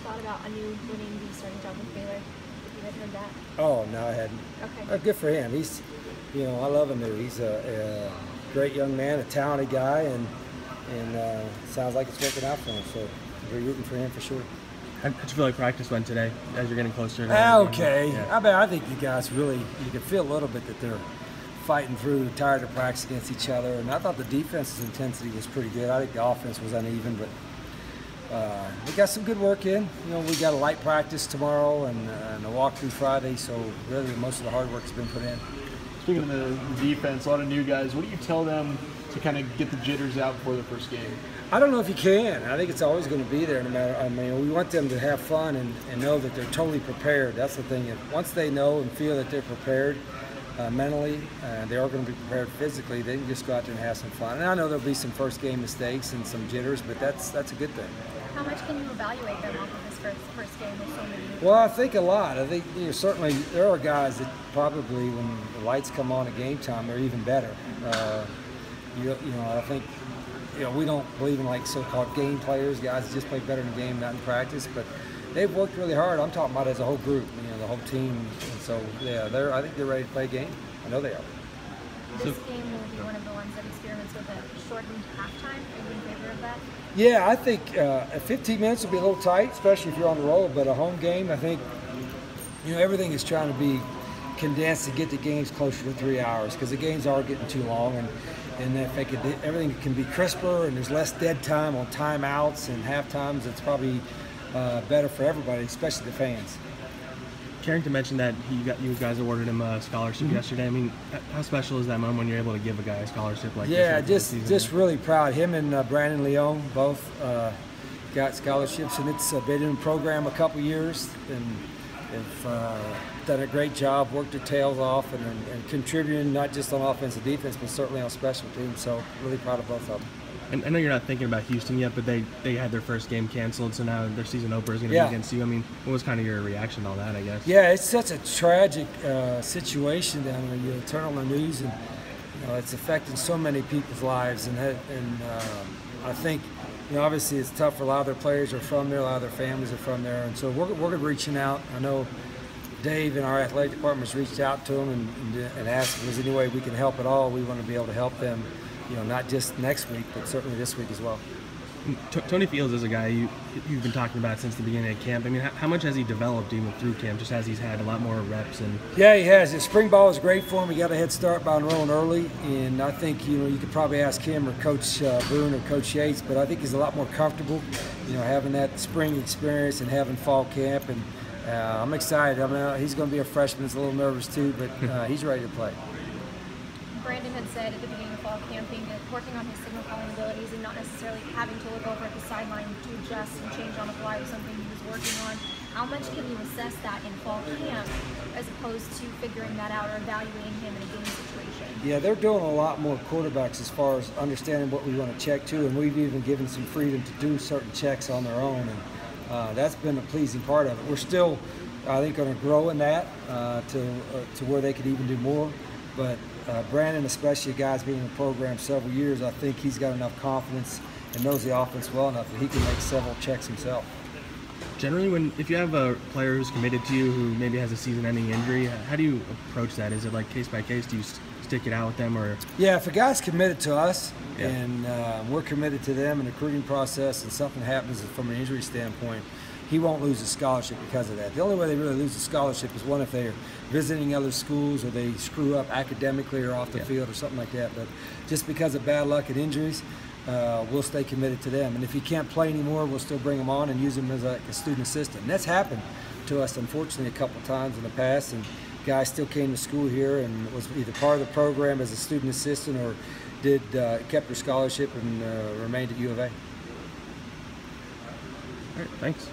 thought about Anu winning the starting job with Baylor? If you had heard that. Oh, no, I hadn't. Okay. Good for him. He's, I love Anu. He's a great young man, a talented guy, and sounds like it's working out for him. So we're rooting for him for sure. How did you feel like practice went today as you're getting closer to okay. Yeah. I think you guys really, you can feel a little bit that they're fighting through, tired of practice against each other. And I thought the defense's intensity was pretty good. I think the offense was uneven, but we got some good work in. We got a light practice tomorrow and a walkthrough Friday, so really most of the hard work's been put in. Speaking of the defense, a lot of new guys, what do you tell them to kind of get the jitters out before the first game? I don't know if you can. I think it's always going to be there no matter. We want them to have fun and know that they're totally prepared. That's the thing. Once they know and feel that they're prepared mentally, they are going to be prepared physically, they can just go out there and have some fun. And I know there'll be some first game mistakes and some jitters, but that's a good thing. How much can you evaluate them off of this first game with so many? Well, I think a lot. I think certainly there are guys that probably when the lights come on at game time, they're even better. I think we don't believe in like so-called game players, guys that just play better in the game, not in practice. But they've worked really hard. I'm talking about as a whole group, the whole team. And so yeah, I think they're ready to play a game. I know they are. This game will be one of the ones that experiments with a shortened halftime. Are you in favor of that? Yeah, I think 15 minutes will be a little tight, especially if you're on the road. But a home game, I think, everything is trying to be condensed to get the games closer to 3 hours because the games are getting too long. And if everything can be crisper and there's less dead time on timeouts and half times, it's probably better for everybody, especially the fans. Carrington mentioned that you guys awarded him a scholarship yesterday. I mean, how special is that moment when you're able to give a guy a scholarship like this? Yeah, just really proud. Him and Brandon Leon both got scholarships, and it's been in the program a couple years, and have done a great job, worked their tails off, and contributing not just on offense and defense, but certainly on special teams. So really proud of both of them. And I know you're not thinking about Houston yet, but they had their first game canceled, so now their season opener is going to be against you. I mean, what was kind of your reaction to all that, I guess? Yeah, it's such a tragic situation down there. You turn on the news, and it's affecting so many people's lives. And I think, obviously it's tough for a lot of their players are from there, a lot of their families are from there. And so we're reaching out. I know Dave in our athletic department has reached out to them and asked if there's any way we can help at all. We want to be able to help them. Not just next week, but certainly this week as well. Tony Fields is a guy you've been talking about since the beginning of camp. I mean, how much has he developed even through camp, just as he's had a lot more reps? Yeah, he has. His spring ball is great for him. He got a head start by enrolling early, and I think you could probably ask him or Coach Boone or Coach Yates, but I think he's a lot more comfortable, having that spring experience and having fall camp. And I'm excited. He's going to be a freshman. He's a little nervous too, but he's ready to play. Brandon had said at the beginning of fall camping that working on his signal calling abilities and not necessarily having to look over at the sideline to adjust and change on the fly was something he was working on. How much can you assess that in fall camp as opposed to figuring that out or evaluating him in a game situation? Yeah, they're doing a lot more quarterbacks as far as understanding what we want to check to, and we've even given some freedom to do certain checks on their own, and that's been a pleasing part of it. We're still, I think, going to grow in that to where they could even do more. But Brandon, especially a guy's been in the program several years, I think he's got enough confidence and knows the offense well enough that he can make several checks himself. Generally, if you have a player who's committed to you who maybe has a season-ending injury, how do you approach that? Is it like case by case? Do you stick it out with them, or? Yeah, if a guy's committed to us and we're committed to them in the recruiting process, and something happens from an injury standpoint, he won't lose his scholarship because of that. The only way they really lose a scholarship is one, if they're visiting other schools or they screw up academically or off the field or something like that. But just because of bad luck and injuries, we'll stay committed to them. And if he can't play anymore, we'll still bring him on and use him as a student assistant. And that's happened to us, unfortunately, a couple of times in the past. And guys still came to school here and was either part of the program as a student assistant or kept their scholarship and remained at U of A. All right, thanks.